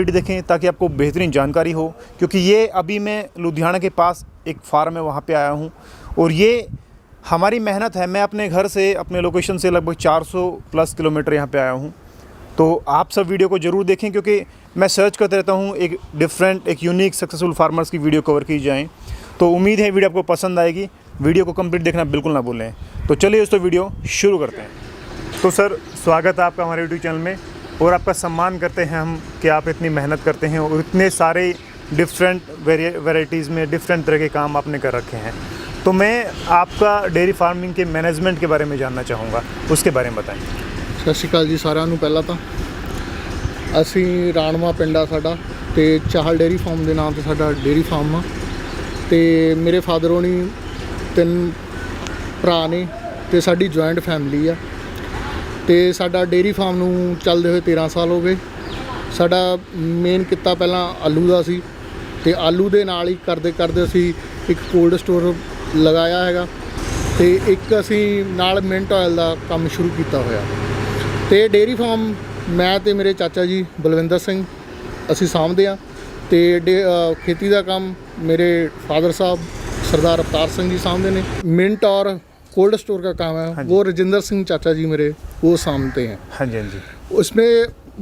Video देखें ताकि आपको बेहतरीन जानकारी हो, क्योंकि ये अभी मैं लुधियाना के पास एक फार्म है वहाँ पे आया हूँ और ये हमारी मेहनत है। मैं अपने घर से, अपने लोकेशन से लगभग 400 प्लस किलोमीटर यहाँ पे आया हूँ। तो आप सब वीडियो को ज़रूर देखें, क्योंकि मैं सर्च करते रहता हूँ एक डिफरेंट, एक यूनिक सक्सेसफुल फार्मर्स की वीडियो कवर की जाए। तो उम्मीद है वीडियो आपको पसंद आएगी। वीडियो को कंप्लीट देखना बिल्कुल ना भूलें। तो चलिए दोस्तों वीडियो शुरू करते हैं। तो सर, स्वागत है आपका हमारे यूट्यूब चैनल में और आपका सम्मान करते हैं हम कि आप इतनी मेहनत करते हैं और इतने सारे डिफरेंट वेराइटीज़ में डिफरेंट तरह के काम आपने कर रखे हैं। तो मैं आपका डेयरी फार्मिंग के मैनेजमेंट के बारे में जानना चाहूँगा, उसके बारे में बताएं। सत श्री अकाल जी साਰਿਆਂ ਨੂੰ। ਪਹਿਲਾਂ ਤਾਂ ਅਸੀਂ ਰਾਣਵਾ ਪਿੰਡ ਆ ਸਾਡਾ ਤੇ ਚਾਹਲ ਡੇਅਰੀ ਫਾਰਮ ਦੇ ਨਾਮ ਤੇ ਸਾਡਾ ਡੇਅਰੀ ਫਾਰਮ ਆ ਤੇ ਮੇਰੇ ਫਾਦਰ ਹੋਣੀ 3 ਭਰਾ ਨੇ ਤੇ ਸਾਡੀ ਜੁਆਇੰਟ ਫੈਮਿਲੀ ਆ ਤੇ ਸਾਡਾ ਡੇਅਰੀ ਫਾਰਮ ਨੂੰ ਚੱਲਦੇ ਹੋਏ 13 ਸਾਲ ਹੋ ਗਏ। ਸਾਡਾ ਮੇਨ ਕਿੱਤਾ ਪਹਿਲਾਂ ਆਲੂ ਦਾ ਸੀ ਤੇ ਆਲੂ ਦੇ ਨਾਲ ਹੀ ਕਰਦੇ ਕਰਦੇ ਅਸੀਂ ਇੱਕ ਕੋਲਡ ਸਟੋਰ ਲਗਾਇਆ ਹੈਗਾ ਤੇ ਇੱਕ ਅਸੀਂ ਨਾਲ ਮਿੰਟ ਆਇਲ ਦਾ ਕੰਮ ਸ਼ੁਰੂ ਕੀਤਾ ਹੋਇਆ ਤੇ ਡੇਅਰੀ ਫਾਰਮ ਮੈਂ ਤੇ ਮੇਰੇ ਚਾਚਾ ਜੀ ਬਲਵਿੰਦਰ ਸਿੰਘ ਅਸੀਂ ਸਾਂਭਦੇ ਆ ਤੇ खेती ਦਾ ਕੰਮ ਮੇਰੇ फादर साहब सरदार अवतार सिंह जी सामने ने। मिंट और कोल्ड स्टोर का काम है वो राजेंद्र सिंह चाचा जी मेरे वो सामते हैं। हाँ जी, हाँ जी। उसमें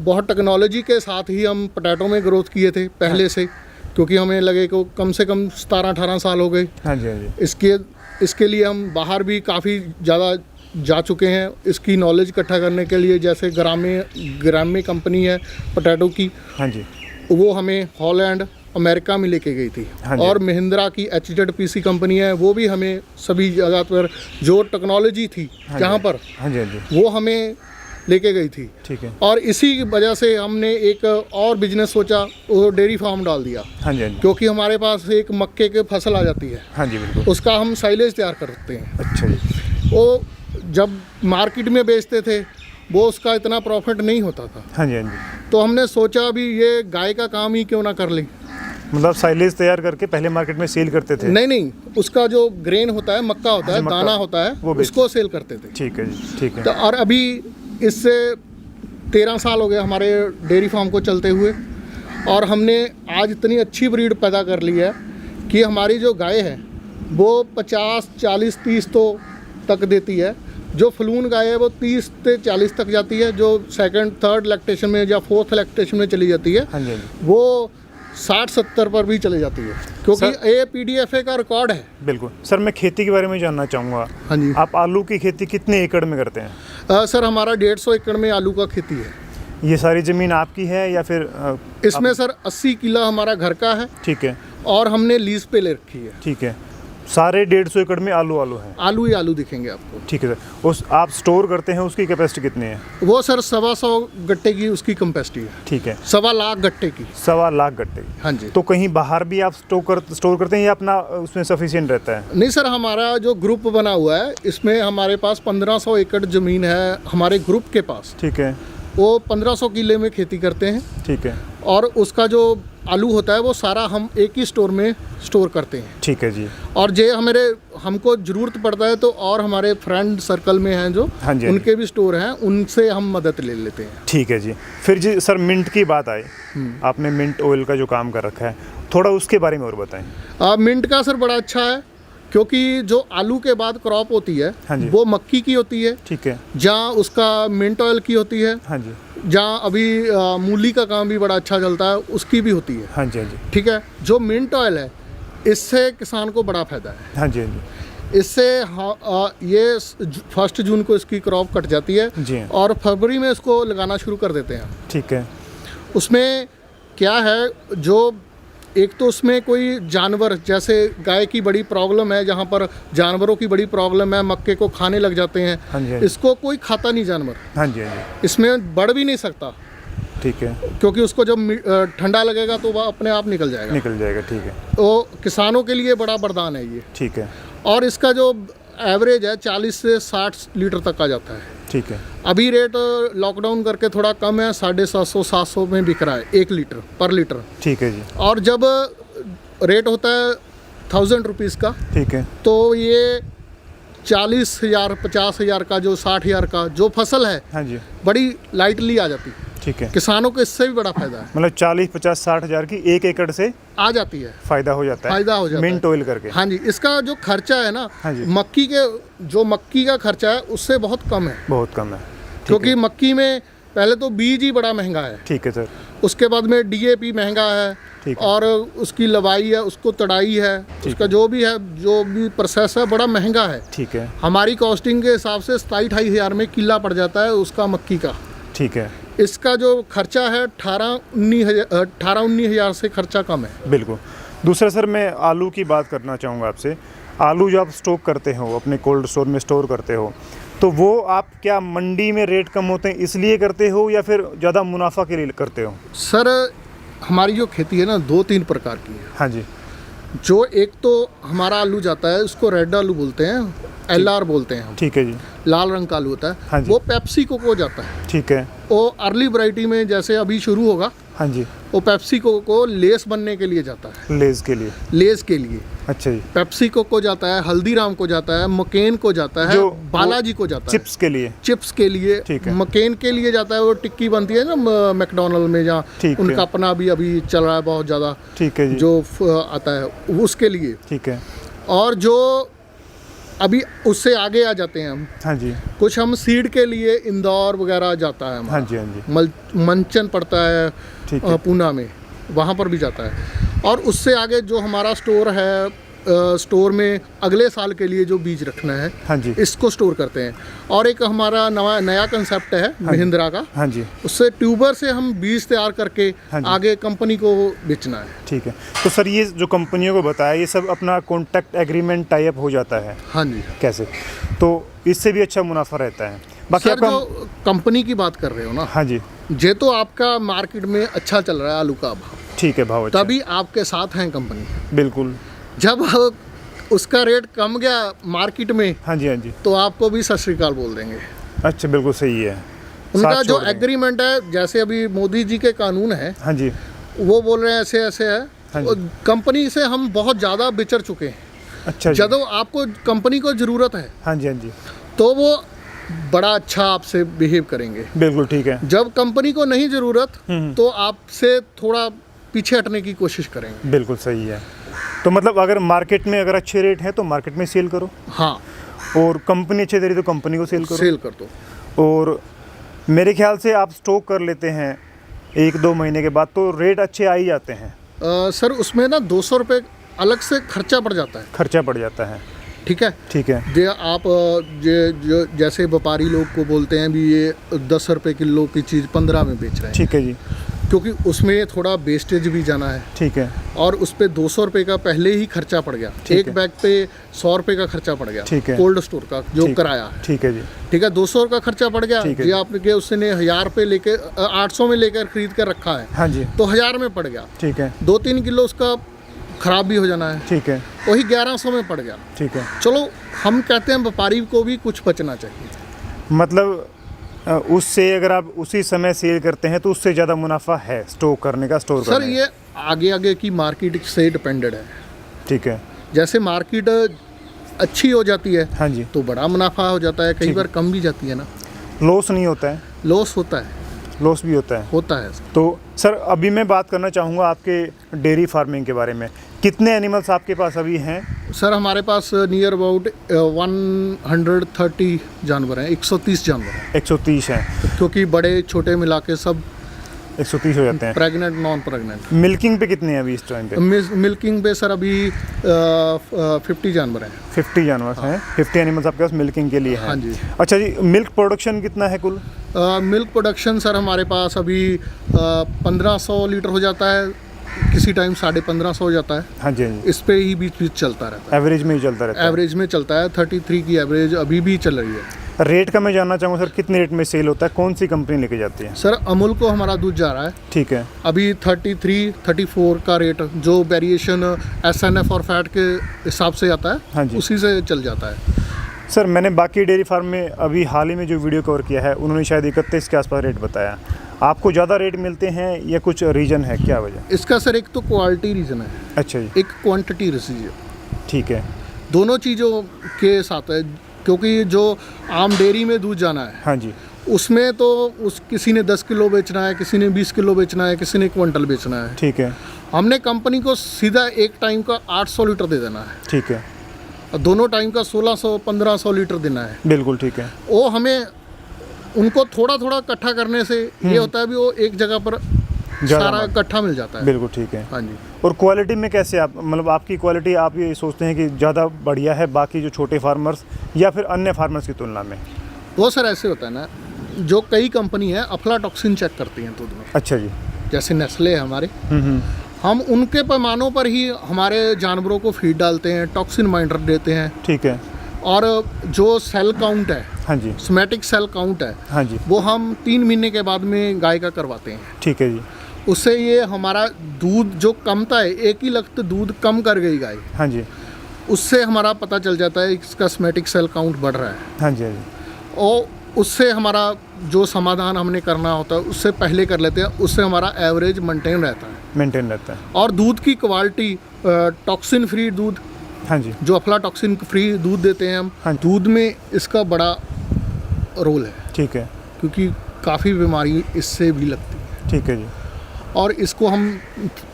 बहुत टेक्नोलॉजी के साथ ही हम पोटैटो में ग्रोथ किए थे पहले से, क्योंकि हमें लगे कि कम से कम 17-18 साल हो गए। हाँ जी, हाँ जी। इसके लिए हम बाहर भी काफ़ी ज़्यादा जा चुके हैं इसकी नॉलेज इकट्ठा करने के लिए। जैसे ग्रामी कंपनी है पोटैटो की, हाँ जी, वो हमें हॉलैंड अमेरिका में लेके गई थी। हाँ और महिंद्रा की HZPC कंपनी है, वो भी हमें सभी जगह पर जो टेक्नोलॉजी थी हाँ जहाँ पर हाँ जी, हाँ जी, वो हमें लेके गई थी। ठीक है। और इसी की वजह से हमने एक और बिजनेस सोचा, वो डेयरी फार्म डाल दिया। हाँ जी, हाँ जी। क्योंकि हमारे पास एक मक्के की फसल आ जाती है, हाँ जी, बिल्कुल। उसका हम साइलेज तैयार करते हैं। अच्छा जी। वो जब मार्केट में बेचते थे वो उसका इतना प्रॉफिट नहीं होता था। हाँ जी, हाँ जी। तो हमने सोचा अभी ये गाय का काम ही क्यों ना कर लें। मतलब साइलेज तैयार करके पहले मार्केट में सेल करते थे? नहीं, उसका जो ग्रेन होता है, मक्का होता है, दाना होता है, वो उसको सेल करते थे। ठीक है जी, ठीक है। तो और अभी इससे 13 साल हो गए हमारे डेयरी फार्म को चलते हुए, और हमने आज इतनी अच्छी ब्रीड पैदा कर ली है कि हमारी जो गाय है वो 50, 40, 30 तो तक देती है। जो फलून गाय है वो 30 से 40 तक जाती है। जो सेकंड, थर्ड लैक्टेशन में या फोर्थ लैक्टेशन में चली जाती है, हाँ जी, वो 60-70 पर भी चली जाती है, क्योंकि ये PDFA का रिकॉर्ड है। बिल्कुल। सर, मैं खेती के बारे में जानना चाहूँगा। हाँ जी। आप आलू की खेती कितने एकड़ में करते हैं? सर, हमारा 150 एकड़ में आलू का खेती है। ये सारी ज़मीन आपकी है या फिर इसमें सर 80 किला हमारा घर का है। ठीक है। और हमने लीज पे ले रखी है। ठीक है। सारे 150 एकड़ में आलू है? आलू ही आलू दिखेंगे आपको। ठीक है सर। उस आप स्टोर करते हैं, उसकी कैपेसिटी कितनी है? वो सर 125 गट्टे की उसकी कैपेसिटी है। ठीक है। 1.25 लाख गट्टे की। 1.25 लाख गट्टे की। हाँ जी। तो कहीं बाहर भी आप स्टोर करते हैं या अपना उसमें सफिशिएंट रहता है? नहीं सर, हमारा जो ग्रुप बना हुआ है इसमें हमारे पास 1500 एकड़ ज़मीन है हमारे ग्रुप के पास। ठीक है। वो 1500 किले में खेती करते हैं। ठीक है। और उसका जो आलू होता है वो सारा हम एक ही स्टोर में स्टोर करते हैं। ठीक है जी। और जे हमको ज़रूरत पड़ता है तो और हमारे फ्रेंड सर्कल में हैं जो, हाँ जी, उनके भी स्टोर हैं, उनसे हम मदद ले लेते हैं। ठीक है जी। फिर जी सर, मिंट की बात आए, आपने मिंट ऑयल का जो काम कर रखा है, थोड़ा उसके बारे में और बताएं। मिंट का सर बड़ा अच्छा है, क्योंकि जो आलू के बाद क्रॉप होती है, हाँ जी, वो मक्की की होती है। ठीक है। जहाँ उसका मिंट ऑयल की होती है। हाँ जी। जहाँ अभी मूली का काम भी बड़ा अच्छा चलता है, उसकी भी होती है। हाँ जी, हाँ जी। ठीक है। जो मिंट ऑयल है इससे किसान को बड़ा फायदा है। हाँ जी, हाँ जी। इससे ये 1 जून को इसकी क्रॉप कट जाती है जी, और फरवरी में इसको लगाना शुरू कर देते हैं। ठीक है। उसमें क्या है, जो एक तो उसमें कोई जानवर, जैसे गाय की बड़ी प्रॉब्लम है, जहाँ पर जानवरों की बड़ी प्रॉब्लम है, मक्के को खाने लग जाते हैं। हाँ जी, हाँ जी। इसको कोई खाता नहीं जानवर। हाँ जी, हाँ जी। इसमें बढ़ भी नहीं सकता। ठीक है। क्योंकि उसको जब ठंडा लगेगा तो वह अपने आप निकल जाएगा। ठीक है। तो किसानों के लिए बड़ा वरदान है ये। ठीक है। और इसका जो एवरेज है 40 से 60 लीटर तक आ जाता है। ठीक है। अभी रेट लॉकडाउन करके थोड़ा कम है, 750-700 में बिक रहा है 1 लीटर पर लीटर। ठीक है जी। और जब रेट होता है 1000 रुपीज़ का, ठीक है, तो ये 40,000 50,000 का, जो 60,000 का जो फसल है, हाँ जी, बड़ी लाइटली आ जाती है। ठीक है। किसानों को इससे भी बड़ा फायदा है, मतलब 40-50-60 हज़ार की 1 एकड़ से आ जाती है, फायदा हो जाता है, फायदा हो जाता है मिंट ऑयल करके। हाँ जी। इसका जो खर्चा है ना, हाँ जी। मक्की का खर्चा है उससे बहुत कम है, बहुत कम है, क्योंकि मक्की में पहले तो बीज ही बड़ा महंगा है, ठीक है सर। उसके बाद में DAP महंगा है, ठीक है। और उसकी लवाई है, उसको तड़ाई है, उसका जो भी प्रोसेस है बड़ा महंगा है। ठीक है। हमारी कॉस्टिंग के हिसाब से 27-28 हज़ार में किला पड़ जाता है उसका मक्की का। ठीक है। इसका जो खर्चा है 18-19 हज़ार से खर्चा कम है। बिल्कुल। दूसरा सर, मैं आलू की बात करना चाहूँगा आपसे। आलू जो आप स्टॉक करते हो, अपने कोल्ड स्टोर में स्टोर करते हो, तो वो आप क्या मंडी में रेट कम होते हैं इसलिए करते हो या फिर ज़्यादा मुनाफा के लिए करते हो? सर हमारी जो खेती है ना 2-3 प्रकार की है। हाँ जी। जो एक तो हमारा आलू जाता है, उसको रेड आलू बोलते हैं, LR बोलते हैं हम। ठीक है जी। लाल रंग का आलू होता हाँ है, जी। वो पेप्सी को जाता है। ठीक है। वो अर्ली वैरायटी में जैसे अभी शुरू होगा, हाँ जी। वो पेप्सी को लेस बनने के लिए जाता है, लेज़ के लिए। लेस के लिए। अच्छा जी। पेप्सी को जाता है, हल्दीराम को जाता है, मकेन को जाता है, जो बालाजी को जाता है, चिप्स के लिए। चिप्स के लिए। ठीक है। मकेन के लिए जाता है, वो टिक्की बनती है ना मैकडोनल्ड में, जहाँ ठीक है। उनका अपना भी अभी चल रहा है बहुत ज़्यादा, ठीक है जी। जो आता है उसके लिए। ठीक है। और जो अभी उससे आगे आ जाते हैं हम, हाँ जी। कुछ हम सीड के लिए इंदौर वगैरह जाता है हमारा। हाँ जी। हाँ जी। मंचन पड़ता है, ठीक है। पूना में, वहाँ पर भी जाता है। और उससे आगे जो हमारा स्टोर है, स्टोर में अगले साल के लिए जो बीज रखना है, हाँ जी। इसको स्टोर करते हैं। और एक हमारा नया कंसेप्ट है महिंद्रा का, हाँ जी। उससे ट्यूबर से हम बीज तैयार करके हाँ जी। आगे कंपनी को बेचना है। ठीक है। तो सर, ये जो कंपनियों को बताया, ये सब अपना कॉन्ट्रैक्ट एग्रीमेंट टाई अप हो जाता है? हाँ जी। कैसे? तो इससे भी अच्छा मुनाफा रहता है। बाकी सर आपका जो कंपनी की बात कर रहे हो ना, हाँ जी। जे तो आपका मार्केट में अच्छा चल रहा है आलू का भाव, ठीक है, भाव अच्छा। तभी आपके साथ हैं कंपनी। बिल्कुल। जब उसका रेट कम गया मार्केट में, हाँ जी। हाँ जी। तो आपको भी सत श्री अकाल बोल देंगे। अच्छा, बिल्कुल सही है। उनका साथ जो छोड़ देंगे। एग्रीमेंट है, जैसे अभी मोदी जी के कानून है, हाँ जी। वो बोल रहे हैं ऐसे ऐसे है। हाँ जी। और कंपनी से हम बहुत ज़्यादा बिचड़ चुके हैं। अच्छा जी। जब आपको कंपनी को ज़रूरत है, हाँ जी। हाँ जी। तो वो बड़ा अच्छा आपसे बिहेव करेंगे। बिल्कुल ठीक है। जब कंपनी को नहीं ज़रूरत, तो आपसे थोड़ा पीछे हटने की कोशिश करेंगे। बिल्कुल सही है। तो मतलब अगर मार्केट में अगर अच्छे रेट है तो मार्केट में सेल करो, हाँ, और कंपनी अच्छे दे रही तो कंपनी को सेल करो। सेल कर दो। और मेरे ख्याल से आप स्टॉक कर लेते हैं 1-2 महीने के बाद, तो रेट अच्छे आ ही जाते हैं। सर उसमें ना 200 रुपये अलग से खर्चा पड़ जाता है। खर्चा पड़ जाता है। ठीक है। ठीक है। आप जो जैसे व्यापारी लोग को बोलते हैं भी, ये 10 रुपये किलो की चीज़ 15 में बेच रहे हैं, ठीक है जी। क्योंकि उसमें थोड़ा वेस्टेज भी जाना है। ठीक है। और उस पर 200 रुपये का पहले ही खर्चा पड़ गया। ठीक एक है। बैग पे 100 रुपये का खर्चा पड़ गया। ठीक है। कोल्ड स्टोर का जो ठीक- किराया है। ठीक है जी। ठीक है, 200 का खर्चा पड़ गया। ठीक है। जी आपने उसने 1000 रुपये लेके 800 में लेकर खरीद कर रखा है, हाँ जी। तो 1000 में पड़ गया। ठीक है। 2-3 किलो उसका खराब भी हो जाना है, ठीक है। वही 1100 में पड़ गया। ठीक है। चलो, हम कहते हैं व्यापारी को भी कुछ बचना चाहिए। मतलब उससे अगर आप उसी समय सेल करते हैं तो उससे ज़्यादा मुनाफा है स्टॉक करने का, स्टोर सर करने का। ये आगे आगे की मार्केट से डिपेंडेड है। ठीक है। जैसे मार्केट अच्छी हो जाती है, हाँ जी। तो बड़ा मुनाफा हो जाता है, कई ठीक बार कम भी जाती है ना, लॉस नहीं होता है? लॉस होता है। लॉस भी होता है। तो सर, अभी मैं बात करना चाहूँगा आपके डेयरी फार्मिंग के बारे में। कितने एनिमल्स आपके पास अभी हैं? सर हमारे पास नियर अबाउट 130 जानवर हैं, 130 जानवर हैं, 130 हैं। क्योंकि बड़े छोटे मिला के सब 130 हो जाते हैं। Pregnant non pregnant. मिल्किंग पे कितने हैं अभी इस टाइम पे? मिल्किंग पे सर अभी 50 जानवर हैं। 50 जानवर हैं। 50 एनिमल्स आपके पास मिल्किंग के लिए हैं। हाँ जी। अच्छा जी, मिल्क प्रोडक्शन कितना है कुल? मिल्क प्रोडक्शन सर हमारे पास अभी 1500 लीटर हो जाता है, किसी टाइम 1550 हो जाता है। हाँ जी। हाँ जी। इस पे ही बीच बीच चलता रहता है। एवरेज में ही चलता रहता है। एवरेज में चलता है, 33 की एवरेज अभी भी चल रही है। रेट का मैं जानना चाहूँगा सर, कितने रेट में सेल होता है? कौन सी कंपनी लेके जाती है? सर अमूल को हमारा दूध जा रहा है ठीक है। अभी 33-34 का रेट, जो वेरिएशन SNF और फैट के हिसाब से आता है, हाँ जी। उसी से चल जाता है। सर मैंने बाकी डेयरी फार्म में अभी हाल ही में जो वीडियो कवर किया है, उन्होंने शायद 31 के आसपास रेट बताया। आपको ज़्यादा रेट मिलते हैं या कुछ रीज़न है, क्या वजह? इसका सर एक तो क्वालिटी रीज़न है, अच्छा जी। एक क्वांटिटी रीज़न। ठीक है। दोनों चीज़ों के साथ है, क्योंकि जो आम डेयरी में दूध जाना है, हाँ जी। उसमें तो किसी ने 10 किलो बेचना है, किसी ने 20 किलो बेचना है, किसी ने क्विंटल बेचना है। ठीक है। हमने कंपनी को सीधा एक टाइम का 800 लीटर दे देना है, ठीक है। और दोनों टाइम का 1600-1500 लीटर देना है। बिल्कुल ठीक है। वो हमें उनको थोड़ा थोड़ा इकट्ठा करने से ये होता है भी वो एक जगह पर सारा इकट्ठा मिल जाता है। बिल्कुल ठीक है। हाँ जी। और क्वालिटी में कैसे आप, मतलब आपकी क्वालिटी आप ये सोचते हैं कि ज़्यादा बढ़िया है बाकी जो छोटे फार्मर्स या फिर अन्य फार्मर्स की तुलना में? वो सर ऐसे होता है ना, जो कई कंपनी है अफ्लाटॉक्सिन चेक करती हैं दूध में। अच्छा जी। जैसे नेस्ले है हमारे, हम उनके पैमानों पर ही हमारे जानवरों को फीड डालते हैं, टॉक्सिन माइंडर देते हैं। ठीक है। और जो सेल काउंट है, हाँ जी, सोमैटिक सेल काउंट है, हाँ जी, वो हम 3 महीने के बाद में गाय का करवाते हैं। ठीक है जी। उससे ये हमारा दूध जो कमता है, 1 ही लख्त दूध कम कर गई गाय, हाँ जी, उससे हमारा पता चल जाता है इसका सोमैटिक सेल काउंट बढ़ रहा है। हाँ जी, हाँ जी। और उससे हमारा जो समाधान हमने करना होता है उससे पहले कर लेते हैं, उससे हमारा एवरेज मेंटेन रहता है, मेंटेन रहता है। और दूध की क्वालिटी, टॉक्सिन फ्री दूध, हाँ जी, जो अफ्लाटॉक्सिन फ्री दूध देते हैं हम, हाँ। दूध में इसका बड़ा रोल है, ठीक है, क्योंकि काफ़ी बीमारी इससे भी लगती है। ठीक है जी। और इसको हम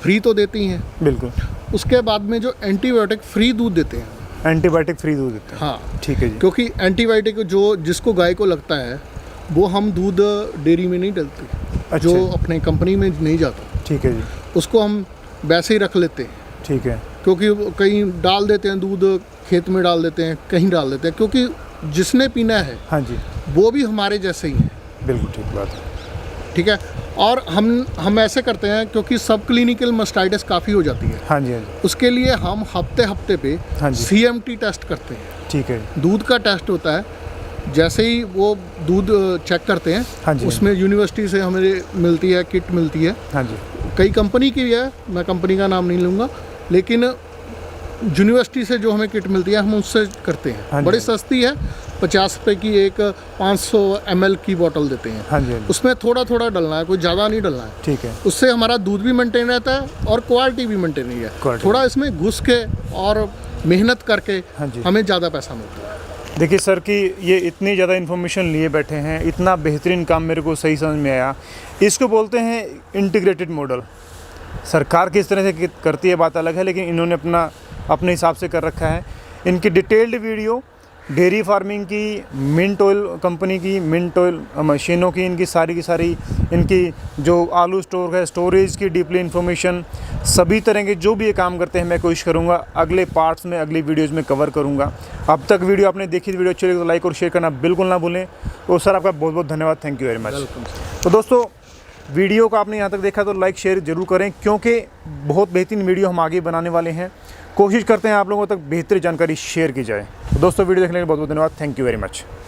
फ्री तो देते ही हैं, बिल्कुल। उसके बाद में जो एंटीबायोटिक फ्री दूध देते हैं, एंटीबायोटिक फ्री दूध देते हैं। हाँ, ठीक है जी। क्योंकि एंटीबायोटिक जो जिसको गाय को लगता है वो हम दूध डेयरी में नहीं डलते, अच्छा। जो अपने कंपनी में नहीं जाता, ठीक है जी। उसको हम वैसे ही रख लेते हैं। ठीक है। क्योंकि वो कहीं डाल देते हैं दूध, खेत में डाल देते हैं, कहीं डाल देते हैं, क्योंकि जिसने पीना है हाँ जी, वो भी हमारे जैसे ही है। बिल्कुल ठीक बात है। ठीक है। और हम ऐसे करते हैं क्योंकि सब क्लिनिकल मास्टाइटिस काफ़ी हो जाती है, हाँ जी, हाँ जी, उसके लिए हम हफ्ते पे हाँ जी। CMT टेस्ट करते हैं। ठीक है। दूध का टेस्ट होता है, जैसे ही वो दूध चेक करते हैं, हाँ जी, उसमें यूनिवर्सिटी से हमें मिलती है, किट मिलती है। हाँ जी, कई कंपनी की है, मैं कंपनी का नाम नहीं लूँगा, लेकिन यूनिवर्सिटी से जो हमें किट मिलती है हम उससे करते हाँ हैं। जी। बड़ी सस्ती है, 50 रुपये की एक 500 ml की बोतल देते हैं। हाँ जी, हाँ जी। उसमें थोड़ा थोड़ा डलना है, कोई ज़्यादा नहीं डलना है। ठीक है। उससे हमारा दूध भी मेंटेन रहता है और क्वालिटी भी मेंटेन है। Quality। थोड़ा इसमें घुस के और मेहनत करके हाँ जी। हमें ज़्यादा पैसा मिलता है। देखिए सर कि ये इतनी ज़्यादा इन्फॉर्मेशन लिए बैठे हैं, इतना बेहतरीन काम मेरे को सही समझ में आया। इसको बोलते हैं इंटीग्रेटेड मॉडल। सरकार किस तरह से करती है बात अलग है, लेकिन इन्होंने अपने हिसाब से कर रखा है। इनकी डिटेल्ड वीडियो डेयरी फार्मिंग की, मिंट ऑयल कंपनी की, मिंट ऑयल मशीनों की, इनकी सारी की सारी, इनकी जो आलू स्टोर है, स्टोरेज की डीपली इन्फॉर्मेशन, सभी तरह के जो भी ये काम करते हैं मैं कोशिश करूँगा अगले पार्ट्स में, अगली वीडियोज़ में कवर करूँगा। अब तक वीडियो आपने देखी, वीडियो अच्छी लगी तो लाइक और शेयर करना बिल्कुल ना भूलें। तो सर आपका बहुत बहुत धन्यवाद, थैंक यू वेरी मच। तो दोस्तों, वीडियो को आपने यहाँ तक देखा तो लाइक शेयर ज़रूर करें, क्योंकि बहुत बेहतरीन वीडियो हम आगे बनाने वाले हैं। कोशिश करते हैं आप लोगों तक बेहतर जानकारी शेयर की जाए। तो दोस्तों, वीडियो देखने के लिए बहुत बहुत धन्यवाद, थैंक यू वेरी मच।